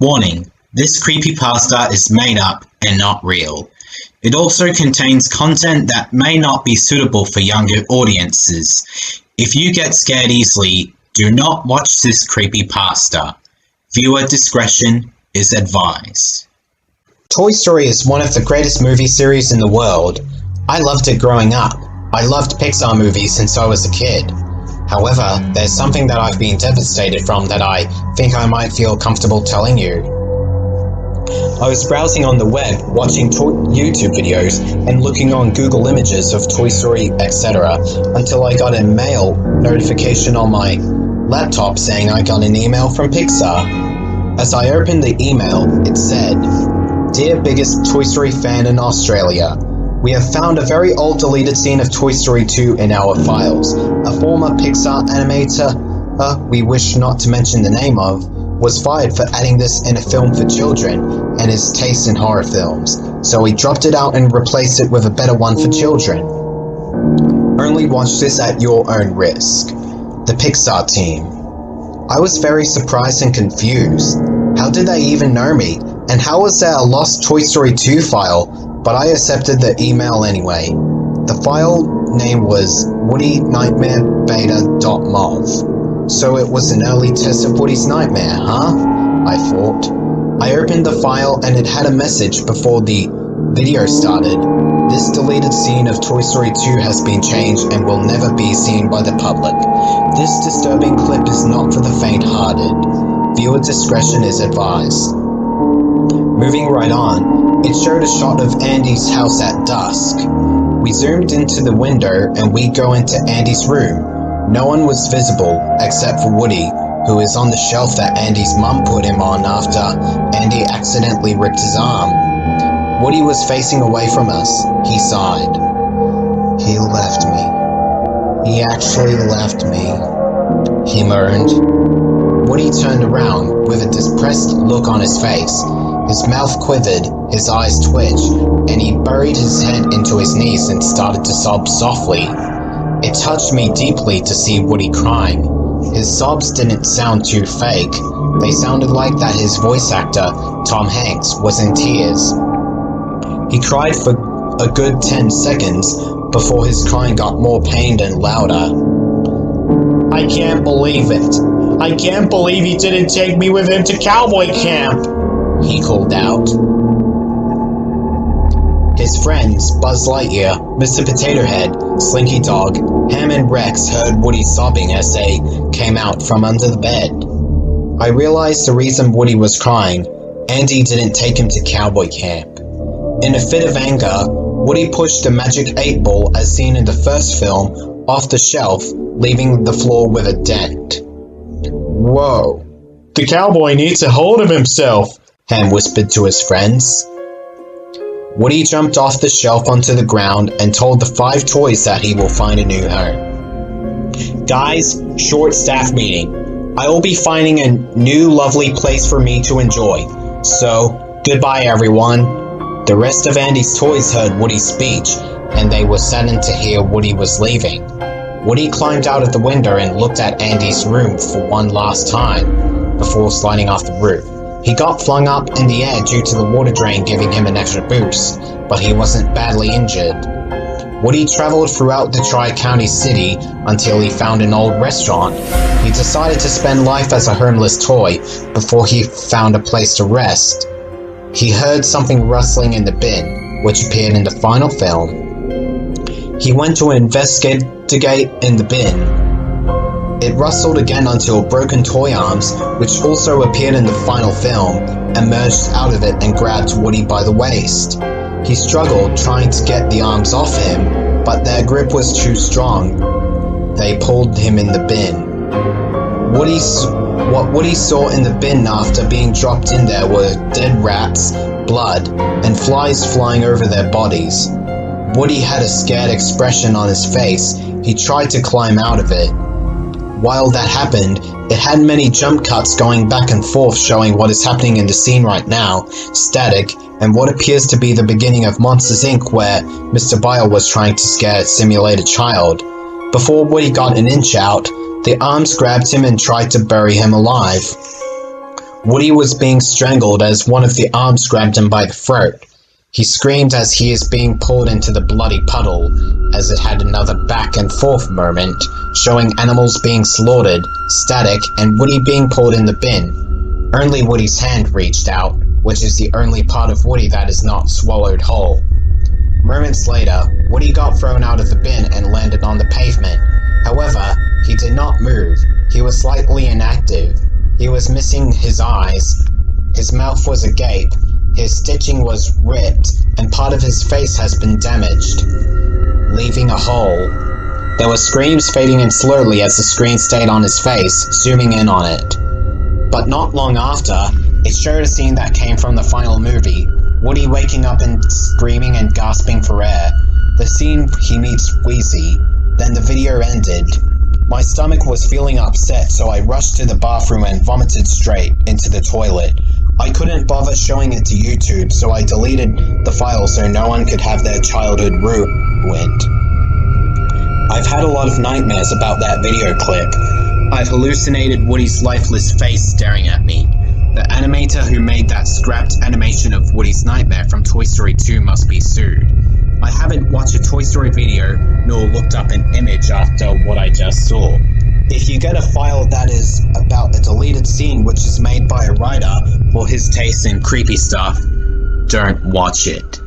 Warning: this creepypasta is made up and not real. It also contains content that may not be suitable for younger audiences. If you get scared easily, do not watch this creepypasta. Viewer discretion is advised. Toy Story is one of the greatest movie series in the world. I loved it growing up. I loved Pixar movies since I was a kid. However, there's something that I've been devastated from that I think I might feel comfortable telling you. I was browsing on the web, watching YouTube videos, and looking on Google Images of Toy Story, etc., until I got a mail notification on my laptop saying I got an email from Pixar. As I opened the email, it said, "Dear biggest Toy Story fan in Australia, we have found a very old deleted scene of Toy Story 2 in our files. A former Pixar animator, we wish not to mention the name of, was fired for adding this in a film for children and his taste in horror films, so he dropped it out and replaced it with a better one for children. Only watch this at your own risk. The Pixar team." I was very surprised and confused. How did they even know me? And how was there a lost Toy Story 2 file? But I accepted the email anyway. The file name was woodynightmarebeta.mov. So it was an early test of Woody's nightmare, huh? I thought. I opened the file and it had a message before the video started. "This deleted scene of Toy Story 2 has been changed and will never be seen by the public. This disturbing clip is not for the faint-hearted. Viewer discretion is advised." Moving right on, it showed a shot of Andy's house at dusk. We zoomed into the window and we go into Andy's room. No one was visible except for Woody, who is on the shelf that Andy's mum put him on after Andy accidentally ripped his arm. Woody was facing away from us. He sighed. "He left me. He actually left me," he moaned. Woody turned around with a depressed look on his face. His mouth quivered, his eyes twitched, and he buried his head into his knees and started to sob softly. It touched me deeply to see Woody crying. His sobs didn't sound too fake. They sounded like that his voice actor, Tom Hanks, was in tears. He cried for a good 10 seconds before his crying got more pained and louder. "I can't believe it. I can't believe he didn't take me with him to cowboy camp," he called out. His friends, Buzz Lightyear, Mr. Potato Head, Slinky Dog, Ham and Rex heard Woody sobbing as they came out from under the bed. I realized the reason Woody was crying. Andy didn't take him to cowboy camp. In a fit of anger, Woody pushed the magic 8-ball as seen in the first film off the shelf, leaving the floor with a dent. "Whoa. The cowboy needs a hold of himself," Ham whispered to his friends. Woody jumped off the shelf onto the ground and told the 5 toys that he will find a new home. "Guys, short staff meeting. I will be finding a new lovely place for me to enjoy. So, goodbye everyone." The rest of Andy's toys heard Woody's speech, and they were saddened to hear Woody was leaving. Woody climbed out of the window and looked at Andy's room for one last time, before sliding off the roof. He got flung up in the air due to the water drain giving him an extra boost, but he wasn't badly injured. Woody traveled throughout the Tri-County city until he found an old restaurant. He decided to spend life as a homeless toy before he found a place to rest. He heard something rustling in the bin, which appeared in the final film. He went to investigate in the bin. It rustled again until broken toy arms, which also appeared in the final film, emerged out of it and grabbed Woody by the waist. He struggled trying to get the arms off him, but their grip was too strong. They pulled him in the bin. What Woody saw in the bin after being dropped in there were dead rats, blood, and flies flying over their bodies. Woody had a scared expression on his face. He tried to climb out of it. While that happened, it had many jump cuts going back and forth showing what is happening in the scene right now, static, and what appears to be the beginning of Monsters Inc. where Mr. Bile was trying to scare a simulated child. Before Woody got an inch out, the arms grabbed him and tried to bury him alive. Woody was being strangled as one of the arms grabbed him by the throat. He screamed as he is being pulled into the bloody puddle, as it had another back and forth moment, showing animals being slaughtered, static, and Woody being pulled in the bin. Only Woody's hand reached out, which is the only part of Woody that is not swallowed whole. Moments later, Woody got thrown out of the bin and landed on the pavement. However, he did not move. He was slightly inactive. He was missing his eyes. His mouth was agape. His stitching was ripped, and part of his face has been damaged, leaving a hole. There were screams fading in slowly as the screen stayed on his face, zooming in on it. But not long after, it showed a scene that came from the final movie, Woody waking up and screaming and gasping for air. The scene he meets Wheezy. Then the video ended. My stomach was feeling upset, so I rushed to the bathroom and vomited straight into the toilet. I couldn't bother showing it to YouTube, so I deleted the file so no one could have their childhood ruined. I've had a lot of nightmares about that video clip. I've hallucinated Woody's lifeless face staring at me. The animator who made that scrapped animation of Woody's nightmare from Toy Story 2 must be sued. I haven't watched a Toy Story video nor looked up an image after what I just saw. If you get a file that is about a deleted scene which is made by a writer for his taste in creepy stuff, don't watch it.